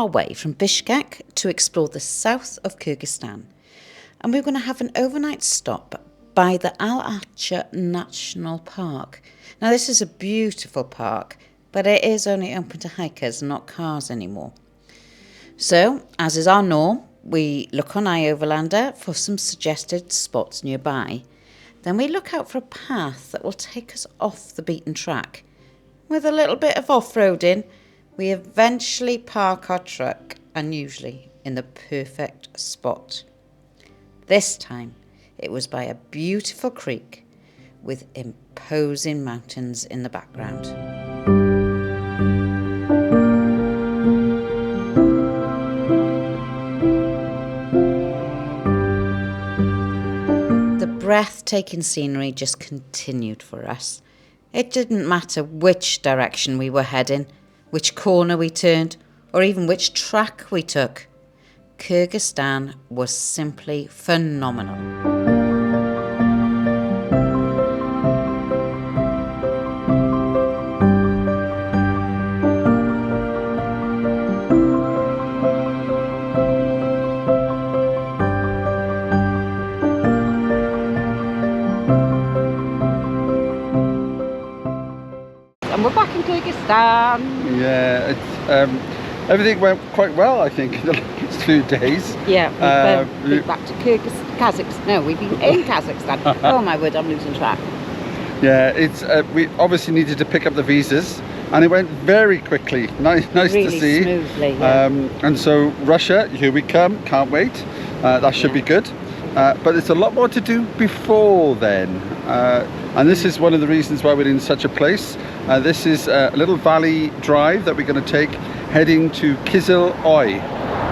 our way from Bishkek to explore the south of Kyrgyzstan. And we're going to have an overnight stop by the Alacha National Park. Now, this is a beautiful park, but it is only open to hikers, not cars anymore. So, as is our norm, we look on iOverlander for some suggested spots nearby. Then we look out for a path that will take us off the beaten track. With a little bit of off-roading, we eventually park our truck, and usually in the perfect spot. This time, it was by a beautiful creek with imposing mountains in the background. The breathtaking scenery just continued for us. It didn't matter which direction we were heading, which corner we turned, or even which track we took. Kyrgyzstan was simply phenomenal. And we're back in Kyrgyzstan. Yeah, it's, everything went quite well, I think, in the last 2 days. Yeah, we've been back to Kazakhstan. No, we've been in Kazakhstan. Oh my word, I'm losing track. Yeah, it's we obviously needed to pick up the visas, and it went very quickly. Nice really to see. Smoothly. Yeah. And so Russia, here we come. Can't wait. That should be good. But there's a lot more to do before then. And this is one of the reasons why we're in such a place. This is a little valley drive that we're going to take heading to Kizil Oy.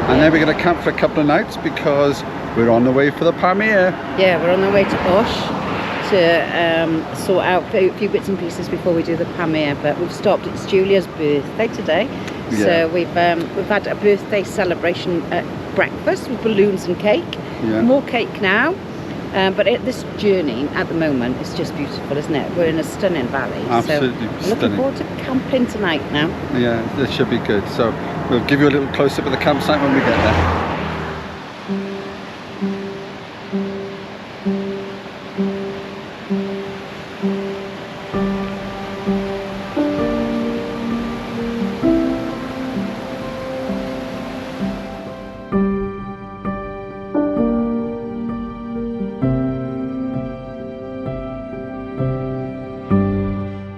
And then we're going to camp for a couple of nights because we're on the way for the Pamir. Yeah, we're on the way to Osh to sort out a few bits and pieces before we do the Pamir. But we've stopped. It's Julia's birthday today. Yeah. So we've had a birthday celebration at breakfast with balloons and cake. Yeah. More cake now. But this journey at the moment is just beautiful, isn't it? We're in a stunning valley. Absolutely so stunning. Looking forward to camping tonight now. Yeah, this should be good. So we'll give you a little close-up of the campsite when we get there.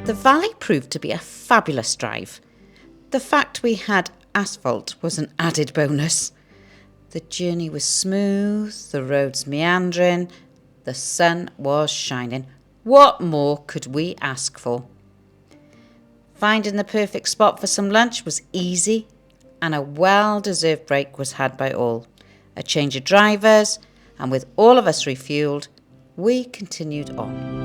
The valley proved to be a fabulous drive. The fact we had asphalt was an added bonus. The journey was smooth, the roads meandering, the sun was shining. What more could we ask for? Finding the perfect spot for some lunch was easy, and a well-deserved break was had by all. A change of drivers, and with all of us refueled, we continued on.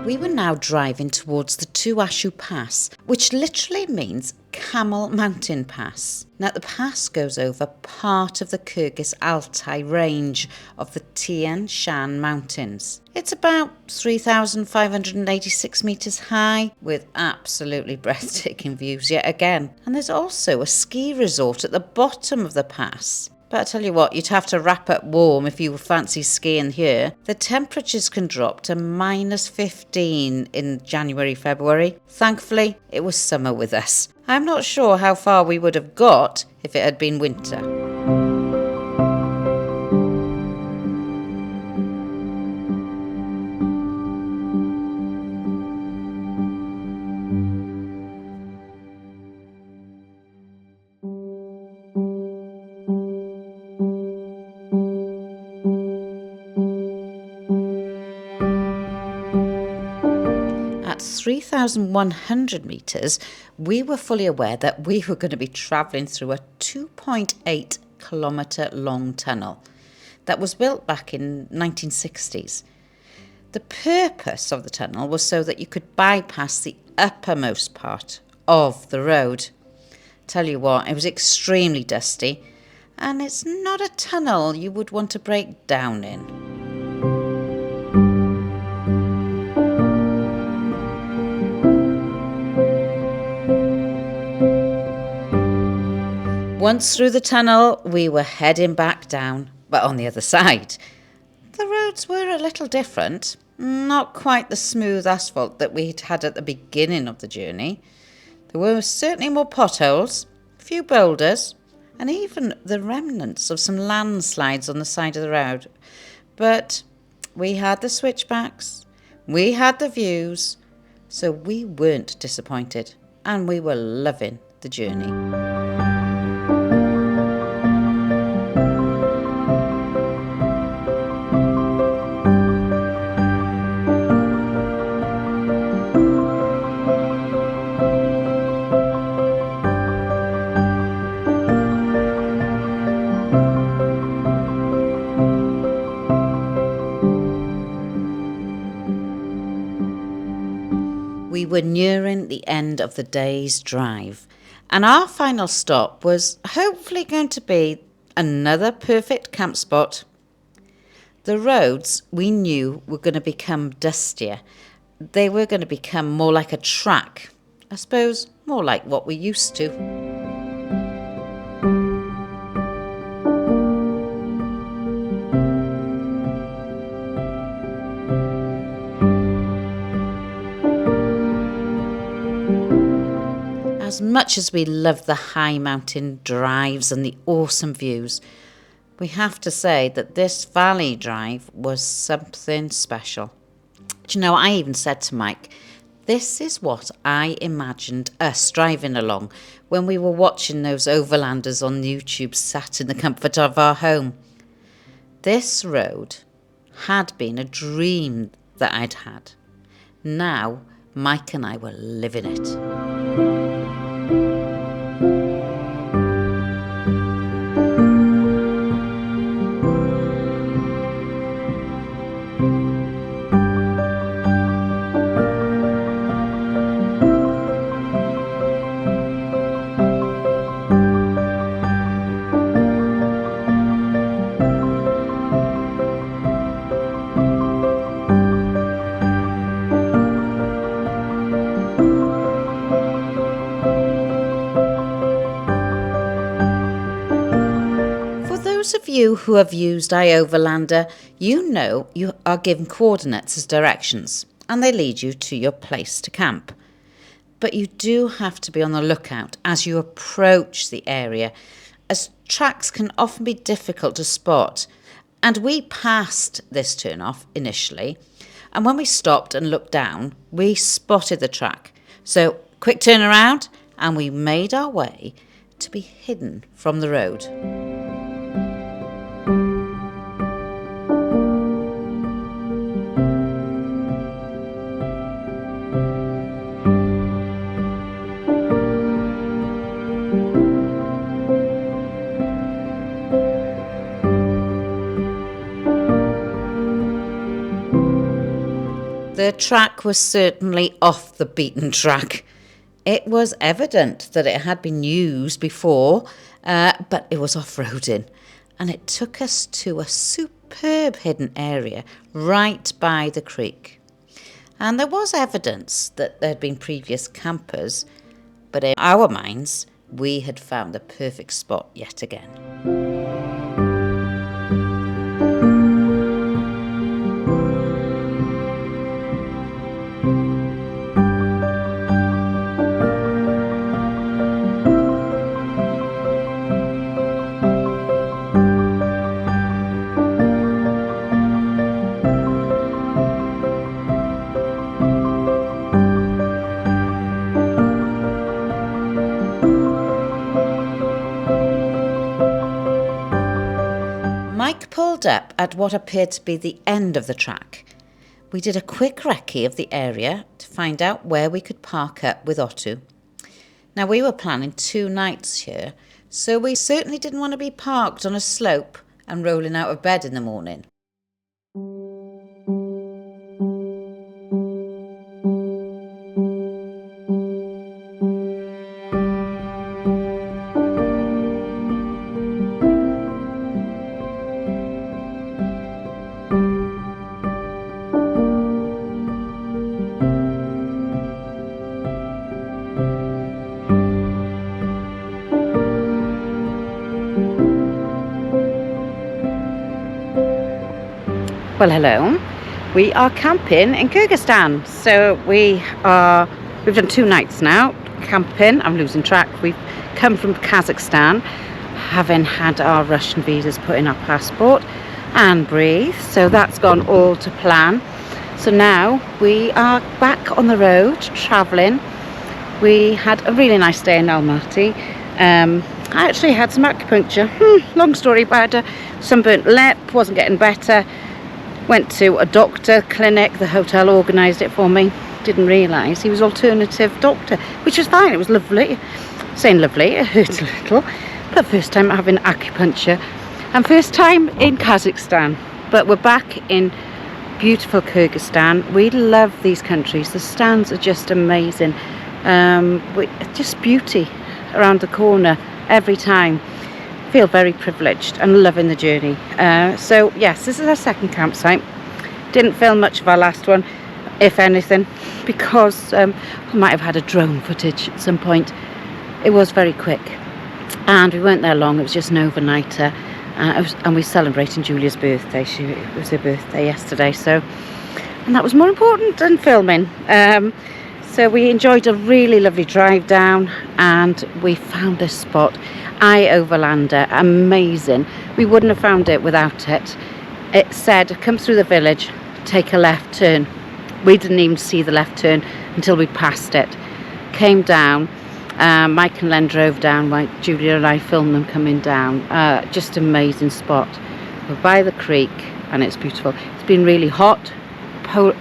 We were now driving towards the Tushu Pass, which literally means Camel Mountain Pass. Now, the pass goes over part of the Kyrgyz Altai range of the Tian Shan Mountains. It's about 3,586 metres high, with absolutely breathtaking views yet again. And there's also a ski resort at the bottom of the pass. But I tell you what, you'd have to wrap up warm if you fancy skiing here. The temperatures can drop to -15 in January, February. Thankfully, it was summer with us. I'm not sure how far we would have got if it had been winter. At 3,100 metres, we were fully aware that we were going to be travelling through a 2.8 kilometre long tunnel that was built back in 1960s. The purpose of the tunnel was so that you could bypass the uppermost part of the road. Tell you what, it was extremely dusty, and it's not a tunnel you would want to break down in. Once through the tunnel, we were heading back down, but on the other side. The roads were a little different, not quite the smooth asphalt that we'd had at the beginning of the journey. There were certainly more potholes, a few boulders, and even the remnants of some landslides on the side of the road. But we had the switchbacks, we had the views, so we weren't disappointed, and we were loving the journey. We were nearing the end of the day's drive, and our final stop was hopefully going to be another perfect camp spot. The roads we knew were going to become dustier. They were going to become more like a track, I suppose more like what we're used to. As much as we love the high mountain drives and the awesome views, we have to say that this valley drive was something special. Do you know, I even said to Mike, this is what I imagined us driving along when we were watching those overlanders on YouTube sat in the comfort of our home. This road had been a dream that I'd had. Now Mike and I were living it. Those of you who have used iOverlander, you know you are given coordinates as directions and they lead you to your place to camp. But you do have to be on the lookout as you approach the area, as tracks can often be difficult to spot. And we passed this turnoff initially, and when we stopped and looked down, we spotted the track. So quick turn around and we made our way to be hidden from the road. The track was certainly off the beaten track. It was evident that it had been used before, but it was off-roading, and it took us to a superb hidden area right by the creek. And there was evidence that there had been previous campers, but in our minds, we had found the perfect spot yet again. Mike pulled up at what appeared to be the end of the track. We did a quick recce of the area to find out where we could park up with Otto. Now, we were planning 2 nights here, so we certainly didn't want to be parked on a slope and rolling out of bed in the morning. Well, hello. We are camping in Kyrgyzstan. So we've done 2 nights now camping. I'm losing track. We've come from Kazakhstan, having had our Russian visas put in our passport and breathe. So that's gone all to plan. So now we are back on the road traveling. We had a really nice day in Almaty. I actually had some acupuncture. Long story, but I had a sunburnt lip, wasn't getting better. Went to a doctor clinic, the hotel organised it for me. Didn't realise he was alternative doctor, which was fine, it was lovely. Saying lovely, it hurt a little. But first time having acupuncture and first time in Kazakhstan. But we're back in beautiful Kyrgyzstan. We love these countries, the stands are just amazing. Just beauty around the corner every time. Feel very privileged and loving the journey. So yes, this is our second campsite. Didn't film much of our last one, if anything, because we might have had a drone footage at some point. It was very quick and we weren't there long. It was just an overnighter, and we're celebrating Julia's birthday. It was her birthday yesterday, and that was more important than filming. So we enjoyed a really lovely drive down and we found this spot, Overlander, amazing. We wouldn't have found it without it. It said, come through the village, take a left turn. We didn't even see the left turn until we passed it. Came down, Mike and Len drove down while Julia and I filmed them coming down. Just amazing spot. We're by the creek and it's beautiful. It's been really hot.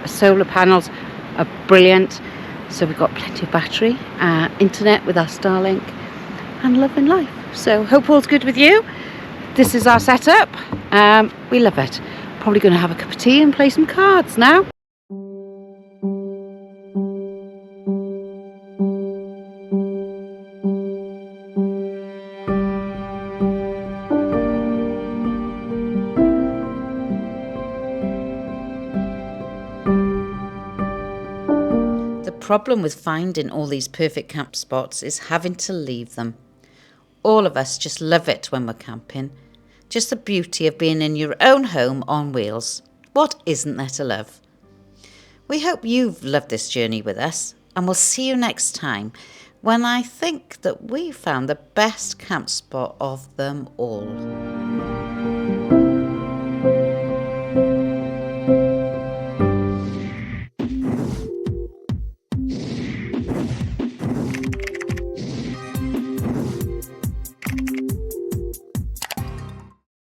Solar panels are brilliant. So we've got plenty of battery, internet with our Starlink, and loving life. So hope all's good with you. This is our setup. We love it. Probably going to have a cup of tea and play some cards now. The problem with finding all these perfect camp spots is having to leave them. All of us just love it when we're camping. Just the beauty of being in your own home on wheels. What isn't there to love? We hope you've loved this journey with us, and we'll see you next time when I think that we found the best camp spot of them all.